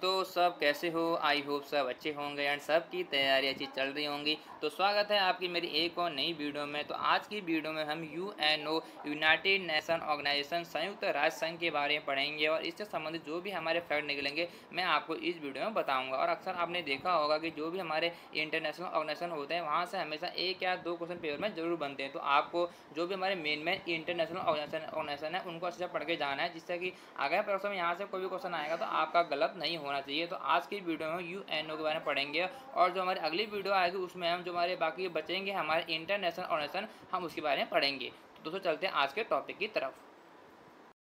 तो सब कैसे हो? आई होप सब अच्छे होंगे एंड सबकी तैयारी अच्छी चल रही होंगी। तो स्वागत है आपकी मेरी एक और नई वीडियो में। तो आज की वीडियो में हम यूएनओ यूनाइटेड नेशन ऑर्गेनाइजेशन संयुक्त राष्ट्र संघ के बारे में पढ़ेंगे और इससे संबंधित जो भी हमारे फैक्ट निकलेंगे मैं आपको इस वीडियो में बताऊंगा। और अक्सर आपने देखा होगा कि जो भी हमारे इंटरनेशनल ऑर्गेनाइजेशन होते हैं वहाँ से हमेशा एक या दो क्वेश्चन पेपर में जरूर बनते हैं। तो आपको जो भी हमारे मेन इंटरनेशनल ऑर्गेनाइजेशन है उनको अच्छे से पढ़ के जाना है, जिससे कि आगे परीक्षा में यहाँ से कोई भी क्वेश्चन आएगा तो आपका गलत नहीं होना चाहिए। तो आज की वीडियो में यूएनओ के बारे में पढ़ेंगे और जो हमारी अगली वीडियो आएगी उसमें हम जो हमारे बाकी बचेंगे हमारे इंटरनेशनल ऑर्गेनाइजेशन हम उसके बारे में पढ़ेंगे। तो दोस्तों चलते हैं आज के टॉपिक की तरफ।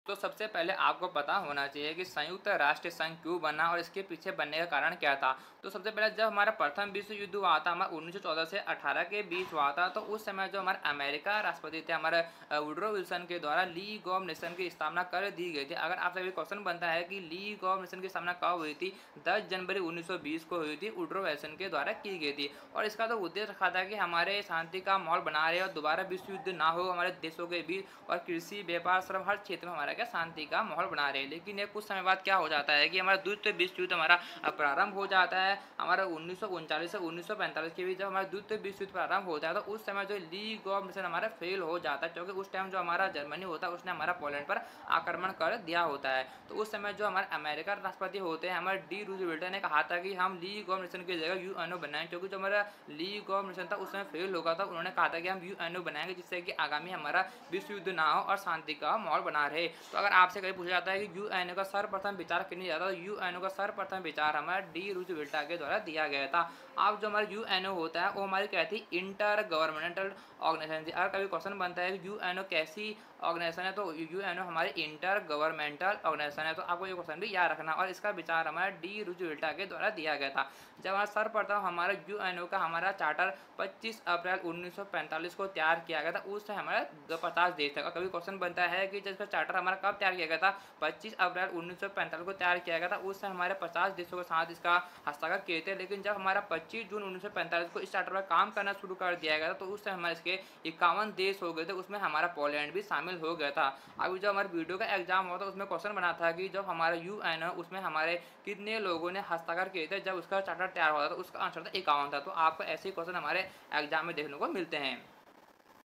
तो सबसे पहले आपको पता होना चाहिए कि संयुक्त राष्ट्र संघ क्यों बना और इसके पीछे बनने का कारण क्या था। तो सबसे पहले जब हमारा प्रथम विश्व युद्ध हुआ था, हमारा 1914 से 18 के बीच हुआ था, तो उस समय जो हमारे अमेरिका राष्ट्रपति थे हमारे वुडरो विल्सन के द्वारा लीग ऑफ नेशन की स्थापना कर दी गई थी। अगर आपसे भी क्वेश्चन बनता है कि लीग ऑफ नेशन की स्थापना कब हुई थी, 10 जनवरी 1920 को हुई थी, वुडरो विल्सन के द्वारा की गई थी। और इसका तो उद्देश्य रखा था कि हमारे शांति का माहौल बना रहे और दोबारा विश्व युद्ध ना हो हमारे देशों के बीच, और कृषि व्यापार श्रम हर क्षेत्र में हमारा क्या शांति का माहौल बना रहे हैं। लेकिन ये कुछ समय बाद क्या हो जाता है कि हमारा द्वितीय विश्व युद्ध हमारा प्रारंभ हो जाता है। हमारा 1939 से 1945 के बीच जब हमारा द्वितीय विश्व युद्ध प्रारंभ होता है तो उस समय जो लीग ऑफ नेशन हमारा फेल हो जाता है, क्योंकि उस टाइम जो हमारा जर्मनी होता है उसने हमारा पोलैंड पर आक्रमण कर दिया होता है। तो उस समय जो हमारे अमेरिका राष्ट्रपति होते हैं हमारे डी रूजवेल्ट ने कहा था कि हम लीग ऑफ नेशन की जगह यूएनओ बनाएं, क्योंकि जो हमारा लीग ऑफ नेशन था उस समय फेल हो गया था। उन्होंने कहा था कि हम यूएनओ बनाएंगे जिससे कि आगामी हमारा विश्व युद्ध ना हो और शांति का माहौल बना रहे। तो अगर आपसे कभी पूछा जाता है कि यूएनओ का सर्वप्रथम विचार किसने दिया था, तो यूएनओ का सर्वप्रथम विचार हमारा डी रूजवेल्ट के द्वारा दिया गया था। अब जो हमारा यूएनओ होता है वो हमारी क्या थी, इंटर गवर्नमेंटल ऑर्गेनाइजेशन थी। अगर कभी क्वेश्चन बनता है कि यूएनओ कैसी ऑर्गेनाइजेशन है, तो यूएनओ हमारी इंटर गवर्नमेंटल ऑर्गेनाइजेशन है। तो आपको ये क्वेश्चन भी याद रखना। और इसका विचार हमारा डी रूजवेल्ट के द्वारा दिया गया था। जब हमारा सर्वप्रथम हमारा यूएनओ का हमारा चार्टर 25 अप्रैल 1945 को तैयार किया गया था, उससे हमारा 50 देश था। कभी क्वेश्चन बनता है कि जिसका चार्टर हमारा कब तैयार किया गया था, 25 अप्रैल 1945 को तैयार किया गया था, उससे हमारे 50 देशों के साथ इसका हस्ताक्षर किए थे। लेकिन जब हमारा 25 जून 1945 को इस चार्टर पर काम करना शुरू कर दिया गया था, तो उससे हमारे इसके 51 देश हो गए थे, उसमें हमारा पोलैंड भी शामिल हो गया था। अभी जो हमारे वीडियो का एग्जाम हुआ था उसमें क्वेश्चन बना था कि जब हमारा यूएनओ उसमें हमारे कितने लोगों ने हस्ताक्षर किए थे जब उसका चार्टर तैयार हुआ था, तो उसका आंसर था 51 था। तो आपको ऐसे क्वेश्चन हमारे एग्जाम में देखने को मिलते हैं।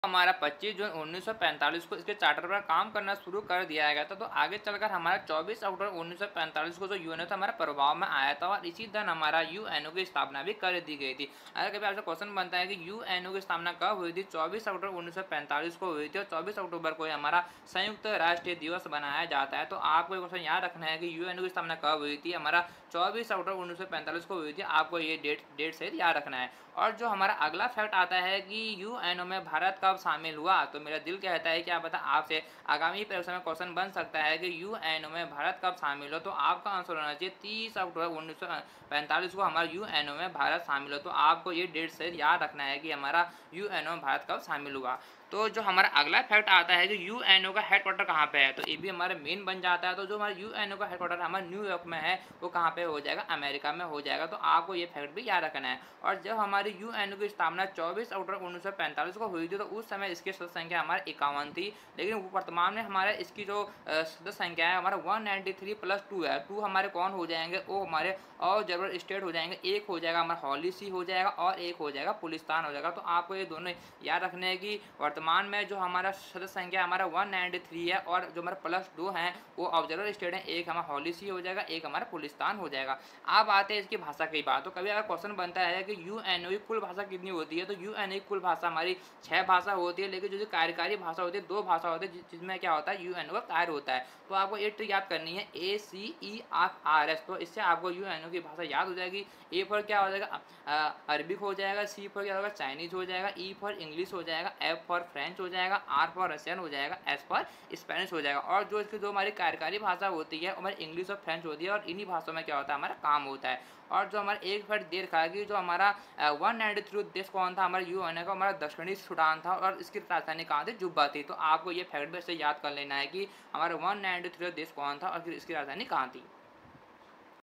हमारा 25 जून 1945 को इसके चार्टर पर काम करना शुरू कर दिया गया था। तो आगे चलकर हमारा 24 अक्टूबर 1945 को जो यूएनओ था हमारा प्रभाव में आया था और इसी दिन हमारा यूएनओ की स्थापना भी कर दी गई थी। अगर कभी आपसे क्वेश्चन बनता है कि यूएनओ की स्थापना कब हुई थी, 24 अक्टूबर 1945 को हुई थी और 24 अक्टूबर को हमारा संयुक्त राष्ट्रीय दिवस बनाया जाता है। तो आपको क्वेश्चन याद रखना है कि यूएनओ की स्थापना कब हुई थी, हमारा 24 अक्टूबर 1945 को हुई थी। आपको ये डेट से याद रखना है। और जो हमारा अगला फैक्ट आता है कि यूएनओ में भारत कब शामिल हुआ, तो मेरा दिल कहता है कि आप बता आपसे आगामी परीक्षा में क्वेश्चन बन सकता है कि यूएनओ में भारत कब शामिल हो। तो आपका आंसर होना चाहिए 30 अक्टूबर 1945 को हमारा यूएनओ में भारत शामिल हो। तो आपको ये डेट से याद रखना है कि हमारा यूएनओ में भारत कब शामिल हुआ। तो जो हमारा अगला फैक्ट आता है कि यूएनओ का हेडक्वार्टर कहाँ पे है, तो ये भी हमारा मेन बन जाता है। तो जो हमारा यूएनओ का हेडक्वार्टर हमारा न्यूयॉर्क में है, वो कहाँ पे हो जाएगा, अमेरिका में हो जाएगा। तो आपको ये फैक्ट भी याद रखना है। और जब हमारी यूएनओ की स्थापना 24 अक्टूबर 1945 को हुई थी, तो उस समय इसकी सदस्य संख्या हमारा 51 थी। लेकिन वर्तमान में हमारे इसकी जो सदस्य संख्या है हमारा 193 प्लस 2 है। 2 हमारे कौन हो जाएंगे, वो हमारे और जरूर स्टेट हो जाएंगे। एक हो जाएगा हमारा हॉलीसी हो जाएगा और एक हो जाएगा पुलिस्तान हो जाएगा। तो आपको ये दोनों याद रखने हैं कि वर्तमान में जो हमारा सदस्य संख्या हमारा 193 है और जो हमारा प्लस 2 हैं वो ऑब्जर्वर स्टेट है। एक हमारा हॉलीसी हो जाएगा, एक हमारा पुलिस्तान हो जाएगा। अब आते हैं इसकी भाषा की बात। तो कभी अगर क्वेश्चन बनता है कि यूएनओ की कुल भाषा कितनी होती है, तो यूएनओ की कुल भाषा हमारी 6 भाषा होती है। लेकिन जो कार्यकारी भाषा होती है 2 भाषा होती है, जिसमें क्या होता है यूएनओ का कार्य होता है। तो आपको एक ट्रिक याद करनी है, ACERS। तो इससे आपको यूएनओ की भाषा याद हो जाएगी। ए फॉर क्या हो जाएगा, अरबिक हो जाएगा, सी फॉर क्या होगा, चाइनीज हो जाएगा, ई फॉर इंग्लिश हो जाएगा, एफ फॉर फ्रेंच हो जाएगा, आर फॉर रशियन हो जाएगा, एस फॉर स्पेनिश हो जाएगा। और जो इसकी जो हमारी कार्यकारी भाषा होती है हमारी इंग्लिश और फ्रेंच होती है, और इन्हीं भाषाओं में क्या होता है हमारा काम होता है। और जो हमारा एक फैक्ट दे रखा है कि जो हमारा 193 देश कौन था, हमारा यूएनओ का हमारा दक्षिणी सूडान था और इसकी राजधानी कहाँ थी, जुब्बा थी। तो आपको ये फैक्ट भी ऐसे याद कर लेना है कि हमारा 193 देश कौन था और इसकी राजधानी कहाँ थी।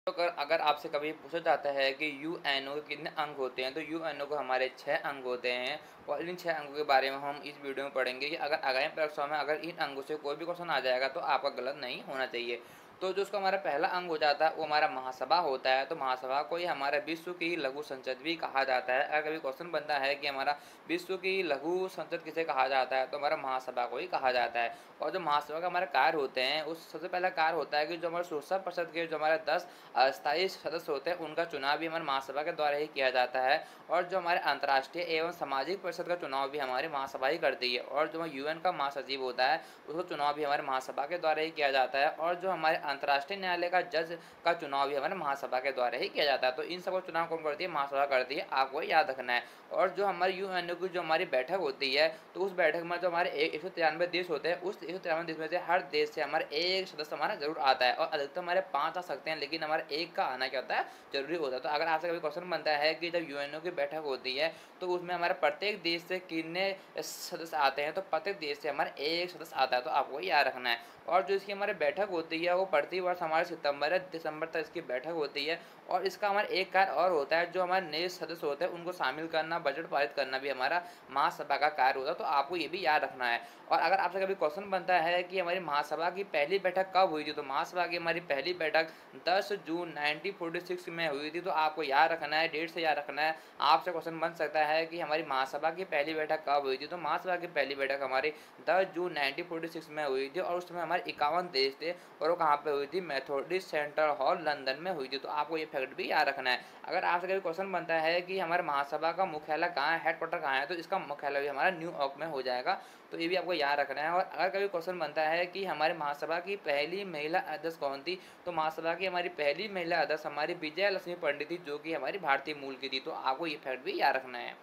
तो अगर आपसे कभी पूछा जाता है कि यूएनओ के कितने अंग होते हैं, तो यूएनओ को हमारे 6 अंग होते हैं। और इन 6 अंगों के बारे में हम इस वीडियो में पढ़ेंगे कि अगर आगामी परीक्षा में अगर इन अंगों से कोई भी क्वेश्चन आ जाएगा तो आपका गलत नहीं होना चाहिए। तो जो उसका हमारा पहला अंग हो जाता है वो हमारा महासभा होता है। तो महासभा को ही हमारा विश्व की लघु संसद भी कहा जाता है। अगर कभी क्वेश्चन बनता है कि हमारा विश्व की लघु संसद किसे कहा जाता है, तो हमारा महासभा को ही कहा जाता है। और जो महासभा का हमारा कार्य होते हैं, उस सबसे पहला कार्य होता है कि जो हमारे सुरक्षा परिषद के जो हमारे 10 अस्थायी सदस्य होते हैं, उनका चुनाव भी हमारे महासभा के द्वारा ही किया जाता है। और जो हमारे अंतर्राष्ट्रीय एवं सामाजिक परिषद का चुनाव भी हमारी महासभा ही करती है। और जो यूएन का महासचिव होता है, उसका चुनाव भी हमारे महासभा के द्वारा ही किया जाता है। और जो हमारे अंतर्राष्ट्रीय न्यायालय का जज का चुनाव भी हमारे महासभा के द्वारा ही किया जाता है। तो इन सबका चुनाव कौन करती है? महासभा करती है, आपको याद रखना है। और जो हमारी यूएनओ की जो हमारी बैठक होती है, तो उस बैठक में जो हमारे 193 देश होते हैं, उस 193 देश में से हर देश से हमारा एक सदस्य हमारा जरूर आता है। और अधिकतर हमारे 5 आ सकते हैं, लेकिन हमारे एक का आना क्या होता है? जरूरी होता है। तो अगर आपसे कभी क्वेश्चन बनता है कि जब यूएनओ की बैठक होती है, तो उसमें हमारे प्रत्येक देश से कितने सदस्य आते हैं, तो प्रत्येक देश से हमारा एक सदस्य आता है। तो आपको याद रखना है। और जो इसकी हमारी बैठक होती है, वो प्रति वर्ष हमारे सितंबर या दिसंबर तक इसकी बैठक होती है। और इसका हमारा एक कार्य और होता है, जो हमारे नए सदस्य होते हैं उनको शामिल करना, बजट पारित करना भी हमारा महासभा का कार्य होता है। तो आपको ये भी याद रखना है। और अगर आपसे कभी क्वेश्चन बनता है कि हमारी महासभा की पहली बैठक कब हुई थी, तो महासभा की हमारी पहली बैठक 10 जून 1946 में हुई थी। तो आपको याद रखना है, डेट से याद रखना है। आपसे क्वेश्चन बन सकता है कि हमारी महासभा की पहली बैठक कब हुई थी, तो महासभा की पहली बैठक हमारी 10 जून 1946 में हुई थी। और उस समय हमारे 51 देश थे, और वो कहाँ पे हुई थी? मेथोडिस्ट सेंट्रल हॉल लंदन में हुई थी। तो आपको ये फैक्ट भी याद रखना है। अगर आपसे कभी क्वेश्चन बनता है कि हमारे महासभा का मुख्यालय कहाँ है, हेडक्वार्टर कहाँ है, तो इसका मुख्यालय भी हमारा न्यूयॉर्क में हो जाएगा। तो ये भी आपको याद रखना है। और अगर कभी क्वेश्चन बनता है कि हमारे महासभा की पहली महिला अध्यक्ष कौन थी, तो महासभा की हमारी पहली महिला अध्यक्ष हमारी विजय लक्ष्मी पंडित थी, जो कि हमारी भारतीय मूल की थी। तो आपको ये फैक्ट भी याद रखना है।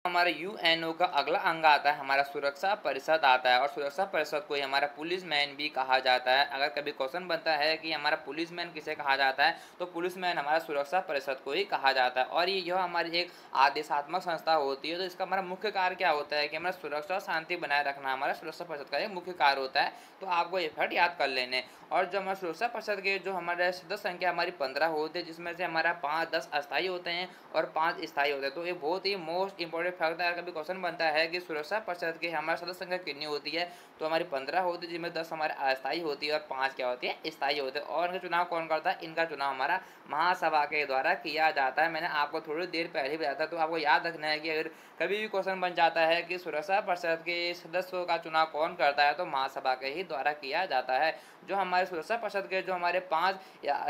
हमारा यूएनओ का अगला अंग आता है, हमारा सुरक्षा परिषद आता है। और सुरक्षा परिषद को ही हमारा पुलिस मैन भी कहा जाता है। अगर कभी क्वेश्चन बनता है कि हमारा पुलिस मैन किसे कहा जाता है, तो पुलिस मैन हमारा सुरक्षा परिषद को ही कहा जाता है। और ये जो हमारी एक आदेशात्मक संस्था होती है, तो इसका हमारा मुख्य कार्य क्या होता है कि हमारा सुरक्षा और शांति बनाए रखना हमारा सुरक्षा परिषद का एक मुख्य कार्य होता है। तो आपको ये फैक्ट याद कर लेने। और जो हमारा सुरक्षा परिषद के जो हमारे सदस्य संख्या हमारी 15 होते हैं, जिसमें से हमारा 5-10 अस्थायी होते हैं और 5 स्थायी होते हैं। तो ये बहुत ही मोस्ट इंपॉर्टेंट फैक्ट है। कभी क्वेश्चन बनता है कि सुरक्षा परिषद के हमारे सदस्य संख्या कितनी होती है, तो हमारी 15 होती है, जिसमें 10 हमारे अस्थायी होती है और 5 क्या होती है? स्थायी होते हैं। और इनका चुनाव कौन करता है? इनका चुनाव हमारा महासभा के द्वारा किया जाता है। मैंने आपको थोड़ी देर पहले ही बताया था। तो आपको याद रखना है कि अगर कभी भी क्वेश्चन बन जाता है कि सुरक्षा परिषद के सदस्यों का चुनाव कौन करता है, तो महासभा के ही द्वारा किया जाता है। जो हमारे सुरक्षा परिषद के जो हमारे 5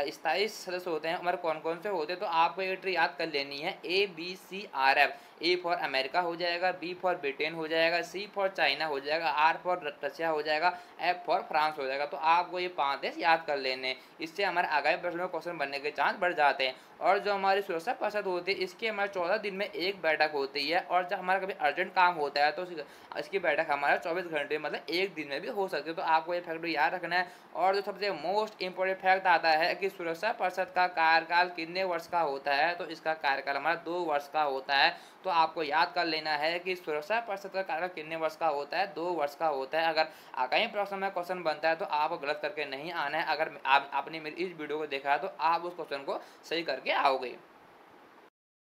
स्थायी सदस्य होते हैं, हमारे कौन कौन से होते हैं, तो आपको ये ट्री याद कर लेनी है। ABCRF। ए फॉर अमेरिका हो जाएगा, बी फॉर ब्रिटेन हो जाएगा, सी फॉर चाइना हो जाएगा, आर फॉर रशिया हो जाएगा, एफ फॉर फ्रांस हो जाएगा। तो आपको ये 5 देश याद कर लेने। इससे हमारे आगामी प्रश्न में क्वेश्चन बनने के चांस बढ़ जाते हैं। और जो हमारी सुरक्षा परिषद होती है, इसकी हमारे 14 दिन में एक बैठक होती है। और जब हमारा कभी अर्जेंट काम होता है, तो इसकी बैठक हमारा 24 घंटे मतलब एक दिन में भी हो सकती है। तो आपको ये फैक्ट याद रखना है। और जो सबसे मोस्ट इंपॉर्टेंट फैक्ट आता है कि सुरक्षा परिषद का कार्यकाल कितने वर्ष का होता है, तो इसका कार्यकाल हमारा 2 वर्ष का होता है। तो आपको याद कर लेना है कि सुरक्षा परिषद का कार्यकाल कितने वर्ष का होता है? 2 वर्ष का होता है। अगर आगामी प्रश्न में क्वेश्चन बनता है, तो आप गलत करके नहीं आना है। अगर आपने मेरी इस वीडियो को देखा है, तो आप उस क्वेश्चन को सही करके आओगे।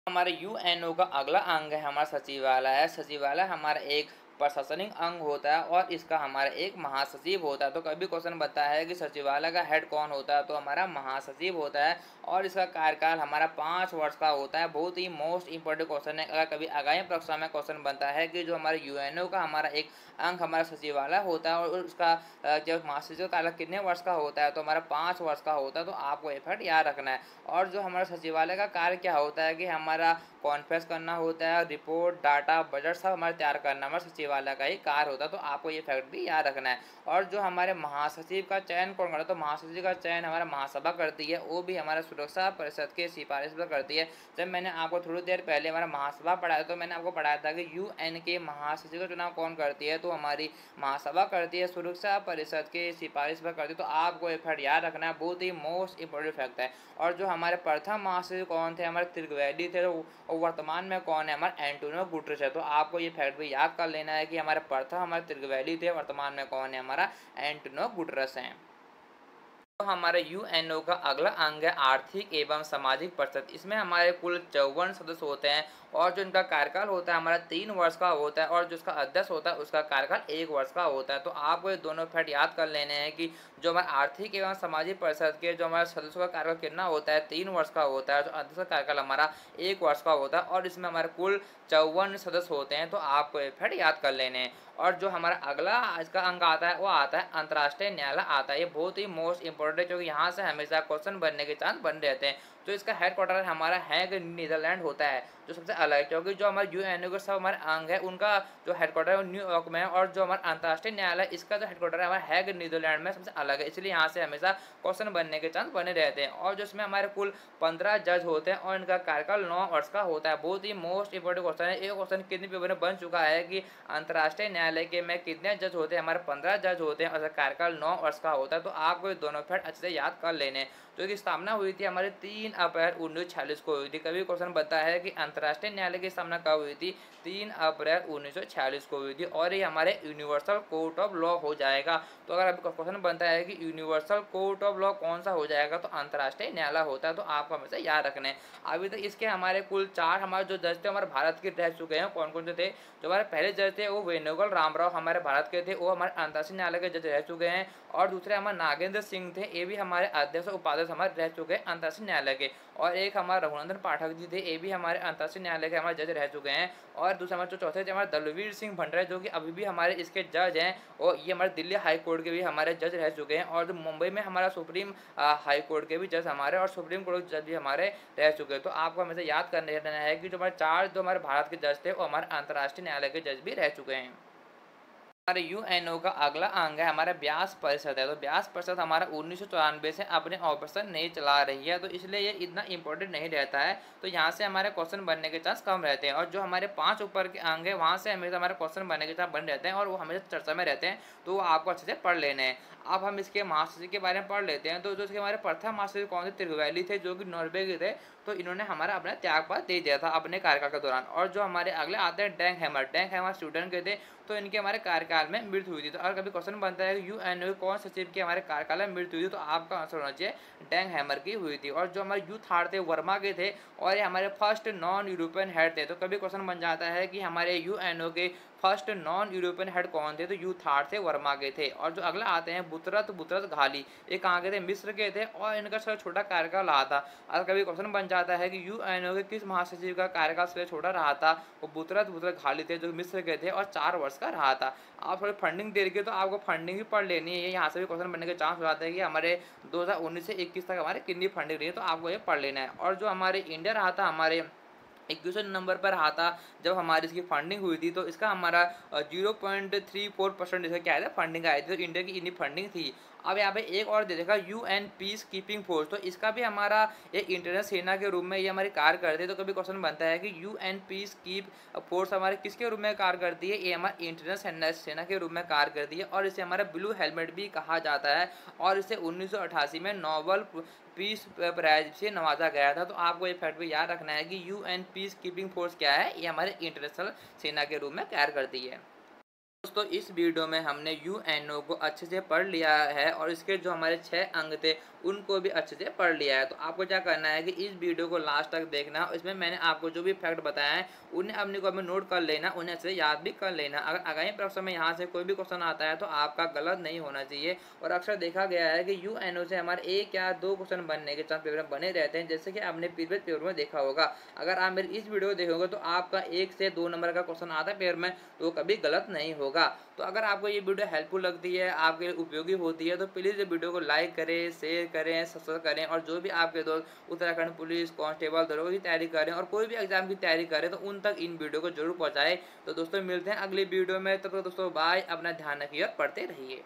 हमारे यूएनओ का अगला अंग है हमारा सचिवालय है। सचिवालय हमारा एक प्रशासनिक अंग होता है, और इसका हमारा एक महासचिव होता है। तो कभी क्वेश्चन बनता है कि सचिवालय का हेड कौन होता है, तो हमारा महासचिव होता है। और इसका कार्यकाल हमारा 5 वर्ष का होता है। बहुत ही मोस्ट इंपॉर्टेंट क्वेश्चन है। अगर कभी आगामी परीक्षा में क्वेश्चन बनता है कि जो हमारे यूएनओ का हमारा एक अंग हमारा सचिवालय होता है, और उसका जो महासचिव का कार्यकाल कितने वर्ष का होता है, तो हमारा 5 वर्ष का होता है। तो आपको ये फैक्ट याद रखना है। और जो हमारा सचिवालय का कार्य क्या होता है कि हमारा कॉन्फ्रेंस करना होता है, रिपोर्ट, डाटा, बजट सब हमारे तैयार करना हमारे सचिवालय का ही कार्य होता है। तो आपको ये फैक्ट भी याद रखना है। और जो हमारे महासचिव का चयन कौन करता है, तो महासचिव का चयन हमारा महासभा करती है। वो भी हमारा सुरक्षा परिषद के सिफारिश पर करती है। जब मैंने आपको थोड़ी देर पहले हमारा महासभा पढ़ाया, तो मैंने आपको पढ़ाया था कि यूएन के महासचिव का चुनाव कौन करती है, तो हमारी महासभा करती है। सुरक्षा परिषद के सिफारिश पर करती है। तो आपको ये फैक्ट याद रखना है। बहुत ही मोस्ट इंपॉर्टेंट फैक्ट है। और जो हमारे प्रथम महासचिव कौन थे, हमारे त्रिवेदी थे। और वर्तमान में कौन है, हमारा एंटोनियो गुटेरेस है। तो आपको ये फैक्ट भी याद कर लेना है कि हमारे प्रथम हमारे त्रिवेदी थे, वर्तमान में कौन है, हमारा एंटोनियो गुटेरेस है। तो हमारे यूएनओ का अगला अंग है आर्थिक एवं सामाजिक परिषद। इसमें हमारे कुल 54 सदस्य होते हैं, और जो इनका कार्यकाल होता है हमारा 3 वर्ष का होता है, और जो इसका अध्यक्ष होता है उसका कार्यकाल 1 वर्ष का होता है। तो आपको ये दोनों फैक्ट याद कर लेने हैं कि जो हमारा आर्थिक एवं सामाजिक परिषद के जो हमारे सदस्यों का कार्यकाल कितना होता है, 3 वर्ष का होता है। जो अध्यक्ष का कार्यकाल हमारा 1 वर्ष का होता है, और इसमें हमारे कुल 54 सदस्य होते हैं। तो आपको ये फैक्ट याद कर लेने हैं। और जो हमारा अगला इसका अंक आता है वो आता है अंतर्राष्ट्रीय न्यायालय आता है। ये बहुत ही मोस्ट इंपॉर्टेंट है, क्योंकि यहाँ से हमेशा क्वेश्चन बनने के चांस बन रहते हैं। तो इसका हेडक्वार्टर हमारा हैग नीदरलैंड होता है, जो सबसे अलग है, क्योंकि जो हमारे यूएनओ के सब हमारे अंग है उनका जो हेडक्वार्टर है न्यूयॉर्क में है, और जो हमारा अंतर्राष्ट्रीय न्यायालय इसका जो हेडक्वार्टर है हमारा हैग नीदरलैंड में सबसे अलग है। इसलिए यहाँ से हमेशा क्वेश्चन बनने के चांस बने रहते हैं। और जो इसमें हमारे कुल 15 जज होते हैं, और इनका कार्यकाल 9 वर्ष का होता है। बहुत ही मोस्ट इंपॉर्टेंट क्वेश्चन है। एक क्वेश्चन कितने पेपर में बन चुका है कि अंतर्राष्ट्रीय न्यायालय के में कितने जज होते हैं, हमारे 15 जज होते हैं, और कार्यकाल 9 वर्ष का होता है। तो आपको ये दोनों फैक्ट अच्छे से याद कर लेने। तो इसकी स्थापना हुई थी हमारे 3 अप्रैल 1946 को हुई थी। कभी क्वेश्चन बनता है कि अंतर्राष्ट्रीय न्यायालय की स्थापना कब हुई थी, 3 अप्रैल 1946 को हुई थी, और ये हमारे यूनिवर्सल कोर्ट ऑफ लॉ हो जाएगा। तो अगर आपका क्वेश्चन बनता है कि यूनिवर्सल कोर्ट ऑफ लॉ कौन सा हो जाएगा, तो अंतर्राष्ट्रीय न्यायालय होता है। तो आपको हमेशा याद रखना है। अभी तक इसके हमारे कुल 4 हमारे जो जज थे हमारे भारत के रह चुके हैं। कौन कौन से थे? जो हमारे पहले जज थे वो वेणुगोपाल रामराव हमारे भारत के थे, वो हमारे अंतर्राष्ट्रीय न्यायालय के जज रह चुके हैं। और दूसरे हमारे नागेंद्र सिंह थे, ये भी हमारे अध्यक्ष उपाध्यक्ष हमारे रह चुके हैं अंतर्राष्ट्रीय न्यायालय के। और एक हमारे रघुनंदन पाठक जी थे, ये भी हमारे अंतर्राष्ट्रीय न्यायालय के हमारे जज रह चुके हैं। और दूसरे हमारे जो चौथे थे हमारे दलवीर सिंह भंडारी, जो कि अभी भी हमारे इसके जज हैं, और ये हमारे दिल्ली हाई कोर्ट के भी हमारे जज रह चुके हैं। और जो मुंबई में हमारा सुप्रीम हाई कोर्ट के भी जज हमारे, और सुप्रीम कोर्ट के जज भी हमारे रह चुके हैं। तो आपको हमेशा याद करने रहना है कि जो हमारे 4 जो हमारे भारत के जज थे वो हमारे अंतर्राष्ट्रीय न्यायालय के जज भी रह चुके हैं। हमारे यूएनओ का अगला अंग है हमारा ब्यास परिषद है। तो ब्यास परिषद हमारा 1994 से अपने ऑपरेशन नहीं चला रही है, तो इसलिए ये इतना इंपॉर्टेंट नहीं रहता है। तो यहाँ से हमारे क्वेश्चन बनने के चांस कम रहते हैं। और जो हमारे 5 ऊपर के अंग है वहाँ से हमेशा हमारे क्वेश्चन बनने के चांस बन रहते हैं, और वो हमेशा चर्चा में रहते हैं। तो वो आपको अच्छे से पढ़ लेने हैं। अब हम इसके महासचिव के बारे में पढ़ लेते हैं। तो जो इसके हमारे प्रथम महासचिव कौन थे? त्रिवेली थे, जो कि नॉर्वे के थे। तो इन्होंने हमारा अपना त्यागपत्र दे दिया था अपने कार्यकाल के दौरान। और जो हमारे अगले आते हैं डैंग हैमर स्वीडन के थे, तो इनके हमारे कार्यकाल में मृत्यु हुई थी। तो अगर कभी क्वेश्चन बनता है कि यूएनओ कौन सचिव की हमारे कार्यकाल में मृत्यु हुई थी, तो आपका आंसर होना चाहिए डैंग हैमर की हुई थी। और जो हमारे यूथ हार्ड थे वर्मा के थे, और ये हमारे फर्स्ट नॉन यूरोपियन हेड थे। तो कभी क्वेश्चन बन जाता है कि हमारे यूएनओ के फर्स्ट नॉन यूरोपियन हेड कौन थे, तो यूथ हार्ड थे वर्मा के थे। और जो अगला आते हैं बुतरत घाली, ये कहाँ के थे? मिस्र के थे, और इनका सबसे छोटा कार्यकाल रहा था। अगर कभी क्वेश्चन बन जाता है कि यूएनओ के किस महासचिव का कार्यकाल सबसे छोटा रहा था, वो बुतरत घाली थे, जो मिस्र के थे, और 4 वर्ष का रहा था। आप थोड़ी फंडिंग दे रही है, तो आपको फंडिंग भी पढ़ लेनी है। यहाँ से भी क्वेश्चन बनने के चांस हो जाते हैं कि हमारे 2019 से 21 तक हमारे कितनी फंडिंग रही है, तो आपको ये पढ़ लेना है। और जो हमारे इंडिया रहा था हमारे 21वें नंबर पर रहा था जब हमारी इसकी फंडिंग हुई थी। तो इसका हमारा 0.34% इसका क्या है फंडिंग आई थी। तो इंडिया की इतनी फंडिंग थी। अब यहाँ पे एक और दे देखा यूएन पीस कीपिंग फोर्स, तो इसका भी हमारा एक इंटरनेशनल सेना के रूप में ये हमारी कार्य करती है। तो कभी क्वेश्चन बनता है कि यूएन पीस कीप फोर्स हमारे किसके रूप में कार्य करती है? ये हमारे इंटरनेशनल सेना के रूप में कार्य करती है, और इसे हमारा ब्लू हेलमेट भी कहा जाता है। और इसे 1988 में नोबेल पीस प्राइज से नवाजा गया था। तो आपको ये फैक्ट भी याद रखना है कि यूएन पीस कीपिंग फोर्स क्या है? ये हमारे इंटरनेशनल सेना के रूप में कार्य करती है। दोस्तों इस वीडियो में हमने यूएनओ को अच्छे से पढ़ लिया है, और इसके जो हमारे 6 अंग थे उनको भी अच्छे से पढ़ लिया है। तो आपको क्या करना है कि इस वीडियो को लास्ट तक देखना। इसमें मैंने आपको जो भी फैक्ट बताया है उन्हें अपने को नोट कर लेना, उन्हें अच्छे से याद भी कर लेना। अगर आगामी परीक्षा में यहाँ से कोई भी क्वेश्चन आता है तो आपका गलत नहीं होना चाहिए। और अक्सर देखा गया है कि यूएनओ से हमारे 1 या 2 क्वेश्चन बनने के चांस पेपर में बने रहते हैं, जैसे कि आपने प्रीवियस पेपर में देखा होगा। अगर आप मेरी इस वीडियो को देखोगे तो आपका 1 से 2 नंबर का क्वेश्चन आता है पेपर में, तो कभी गलत नहीं होगा। तो अगर आपको ये वीडियो हेल्पफुल लगती है, आपके लिए उपयोगी होती है, तो प्लीज़ ये वीडियो को लाइक करें, शेयर करें, सब्सक्राइब करें। और जो भी आपके दोस्त उत्तराखंड पुलिस कांस्टेबल दरोगा की तैयारी करें और कोई भी एग्जाम की तैयारी करें, तो उन तक इन वीडियो को जरूर पहुंचाएं। तो दोस्तों मिलते हैं अगली वीडियो में। तब तक दोस्तों बाय, अपना ध्यान रखिए और पढ़ते रहिए।